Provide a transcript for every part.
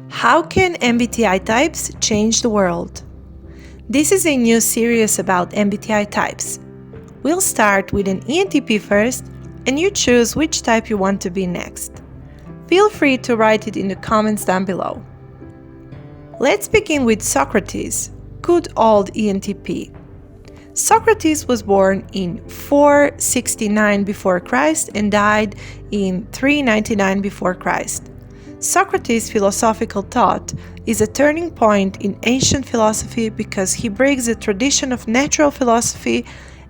How can MBTI types change the world? This is a new series about MBTI types. We'll start with an ENTP first, and you choose which type you want to be next. Feel free to write it in the comments down below. Let's begin with Socrates, good old ENTP. Socrates was born in 469 before Christ and died in 399 before Christ. Socrates' philosophical thought is a turning point in ancient philosophy because he breaks the tradition of natural philosophy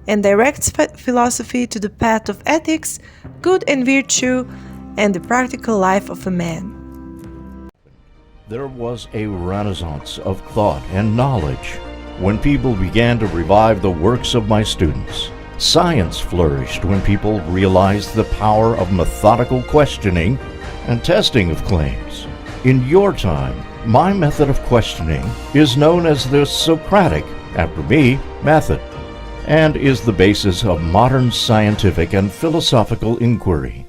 and directs philosophy to the path of ethics, good and virtue, and the practical life of a man. There was a renaissance of thought and knowledge when people began to revive the works of my students. Science flourished when people realized the power of methodical questioning and testing of claims. In your time, my method of questioning is known as the Socratic, after me, method, and is the basis of modern scientific and philosophical inquiry.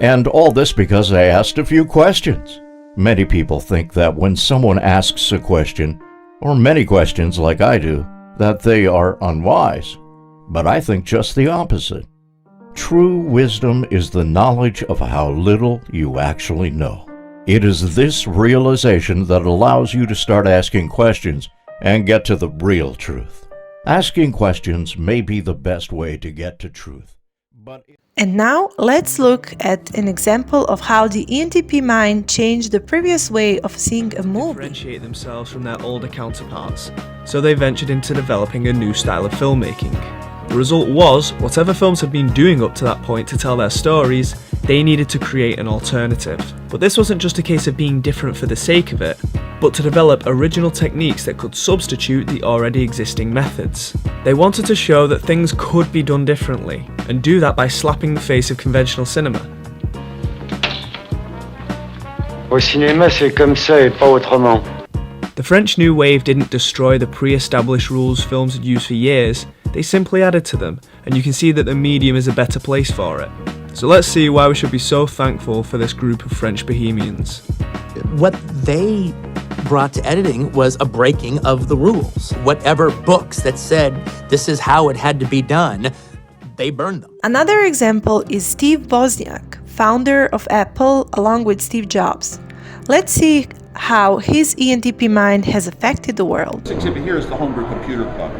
And all this because I asked a few questions. Many people think that when someone asks a question, or many questions like I do, that they are unwise. But I think just the opposite. True wisdom is the knowledge of how little you actually know. It is this realization that allows you to start asking questions and get to the real truth. Asking questions may be the best way to get to truth. And now let's look at an example of how the ENTP mind changed the previous way of seeing a movie. Differentiate themselves from their older counterparts, so they ventured into developing a new style of filmmaking. The result was, whatever films had been doing up to that point to tell their stories, they needed to create an alternative. But this wasn't just a case of being different for the sake of it, but to develop original techniques that could substitute the already existing methods. They wanted to show that things could be done differently, and do that by slapping the face of conventional cinema. Au cinéma, c'est comme ça et pas autrement. The French New Wave didn't destroy the pre-established rules films had used for years, they simply added to them, and you can see that the medium is a better place for it. So let's see why we should be so thankful for this group of French bohemians. What they brought to editing was a breaking of the rules. Whatever books that said this is how it had to be done, they burned them. Another example is Steve Wozniak, founder of Apple along with Steve Jobs. Let's see how his ENTP mind has affected the world. This exhibit here is the Homebrew Computer Club.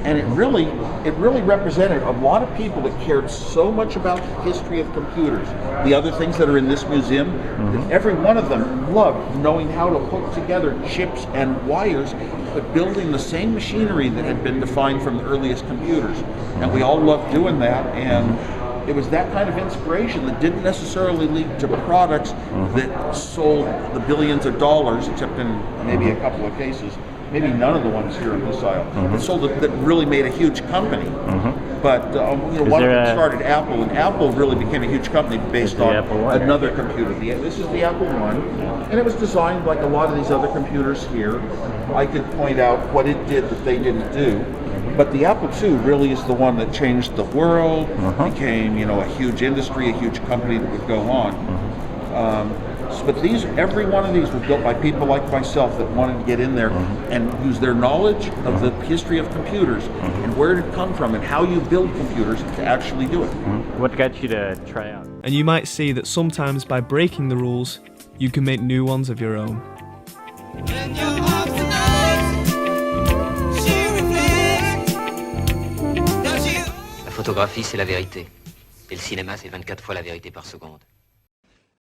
And it really represented a lot of people that cared so much about the history of computers. The other things that are in this museum, that every one of them loved knowing how to hook together chips and wires, but building the same machinery that had been defined from the earliest computers. And we all loved doing that, and it was that kind of inspiration that didn't necessarily lead to products that sold the billions of dollars, except in maybe a couple of cases. Maybe none of the ones here in this aisle. That sold it, that really made a huge company. But one of them started Apple, and Apple really became a huge company based on another computer. This is the Apple I, and it was designed like a lot of these other computers here. I could point out what it did that they didn't do. But the Apple II really is the one that changed the world, became a huge industry, a huge company that would go on. But every one of these was built by people like myself that wanted to get in there and use their knowledge of the history of computers and where it come from and how you build computers to actually do it. What got you to try out? And you might see that sometimes by breaking the rules, you can make new ones of your own. La photographie, c'est la vérité. Et le cinéma, c'est 24 fois la vérité par seconde.